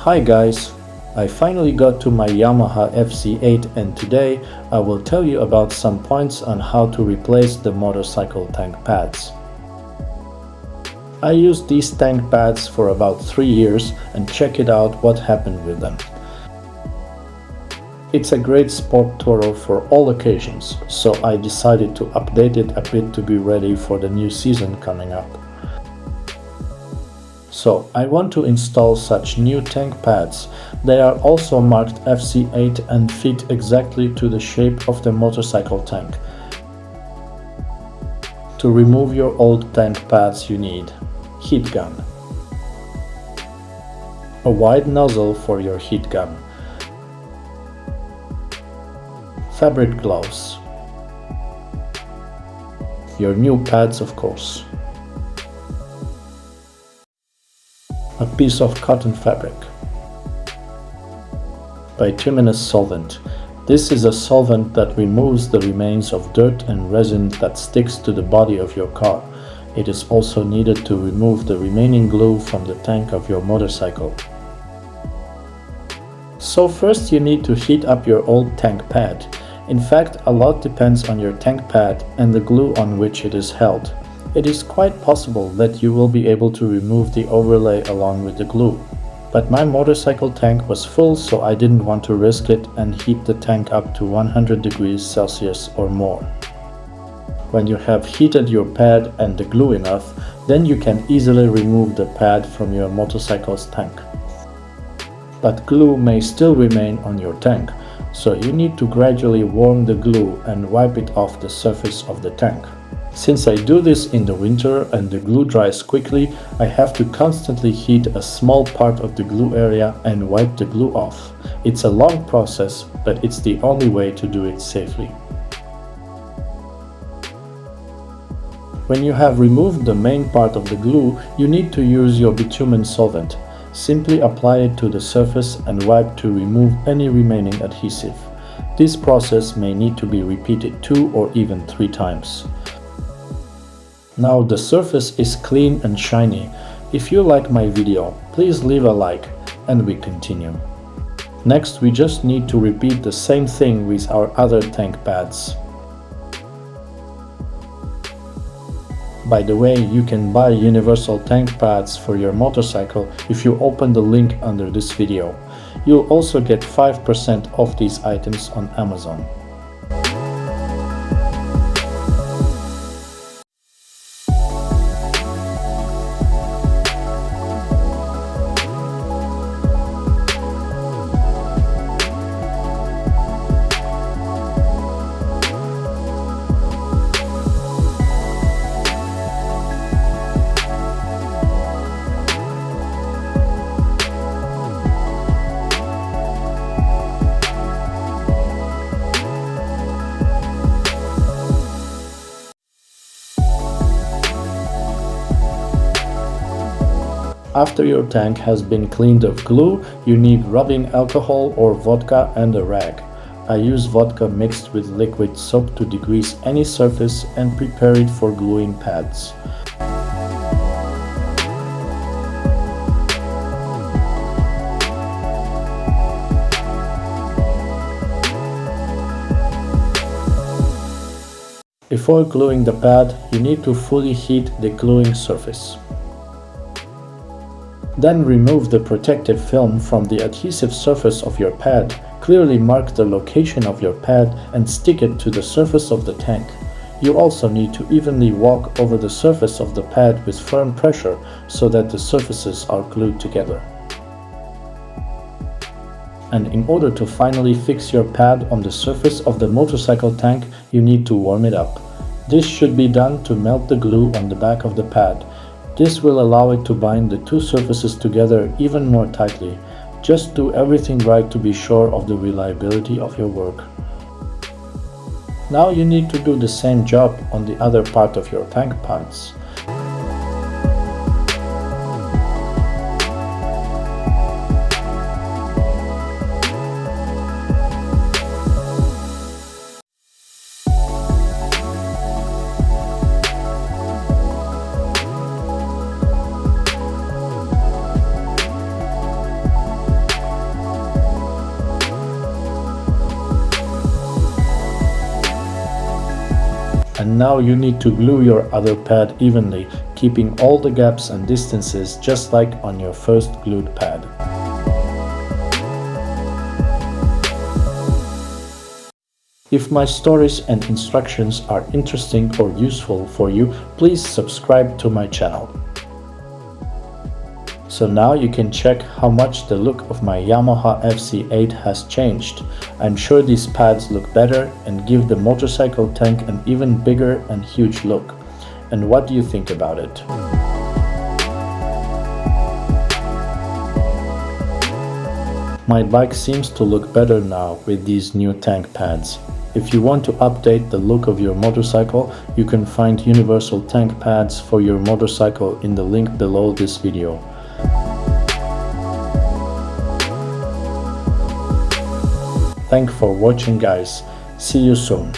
Hi guys, I finally got to my Yamaha FC8 and today I will tell you about some points on how to replace the motorcycle tank pads. I used these tank pads for about 3 years and check it out what happened with them. It's a great sport Toro for all occasions, so I decided to update it a bit to be ready for the new season coming up. So I want to install such new tank pads. They are also marked FC8 and fit exactly to the shape of the motorcycle tank. To remove your old tank pads you need heat gun, a wide nozzle for your heat gun, fabric gloves, your new pads of course, a piece of cotton fabric, bituminous solvent. This is a solvent that removes the remains of dirt and resin that sticks to the body of your car. It is also needed to remove the remaining glue from the tank of your motorcycle. So first you need to heat up your old tank pad. In fact, a lot depends on your tank pad and the glue on which it is held. It is quite possible that you will be able to remove the overlay along with the glue. But my motorcycle tank was full, so I didn't want to risk it and heat the tank up to 100 degrees Celsius or more. When you have heated your pad and the glue enough, then you can easily remove the pad from your motorcycle's tank. But glue may still remain on your tank, so you need to gradually warm the glue and wipe it off the surface of the tank. Since I do this in the winter and the glue dries quickly, I have to constantly heat a small part of the glue area and wipe the glue off. It's a long process, but it's the only way to do it safely. When you have removed the main part of the glue, you need to use your bitumen solvent. Simply apply it to the surface and wipe to remove any remaining adhesive. This process may need to be repeated 2 or even 3 times. Now the surface is clean and shiny. If you like my video, please leave a like and we continue. Next, we just need to repeat the same thing with our other tank pads. By the way, you can buy universal tank pads for your motorcycle if you open the link under this video. You'll also get 5% off these items on Amazon. After your tank has been cleaned of glue, you need rubbing alcohol or vodka and a rag. I use vodka mixed with liquid soap to degrease any surface and prepare it for gluing pads. Before gluing the pad, you need to fully heat the gluing surface. Then remove the protective film from the adhesive surface of your pad. Clearly mark the location of your pad and stick it to the surface of the tank. You also need to evenly walk over the surface of the pad with firm pressure so that the surfaces are glued together. And in order to finally fix your pad on the surface of the motorcycle tank, you need to warm it up. This should be done to melt the glue on the back of the pad. This will allow it to bind the two surfaces together even more tightly. Just do everything right to be sure of the reliability of your work. Now you need to do the same job on the other part of your tank pads. and now you need to glue your other pad evenly, keeping all the gaps and distances just like on your first glued pad. If my stories and instructions are interesting or useful for you, please subscribe to my channel. So now you can check how much the look of my Yamaha FC8 has changed. I'm sure these pads look better and give the motorcycle tank an even bigger and huge look. And what do you think about it? My bike seems to look better now with these new tank pads. If you want to update the look of your motorcycle, you can find universal tank pads for your motorcycle in the link below this video. Thanks for watching, guys. See you soon.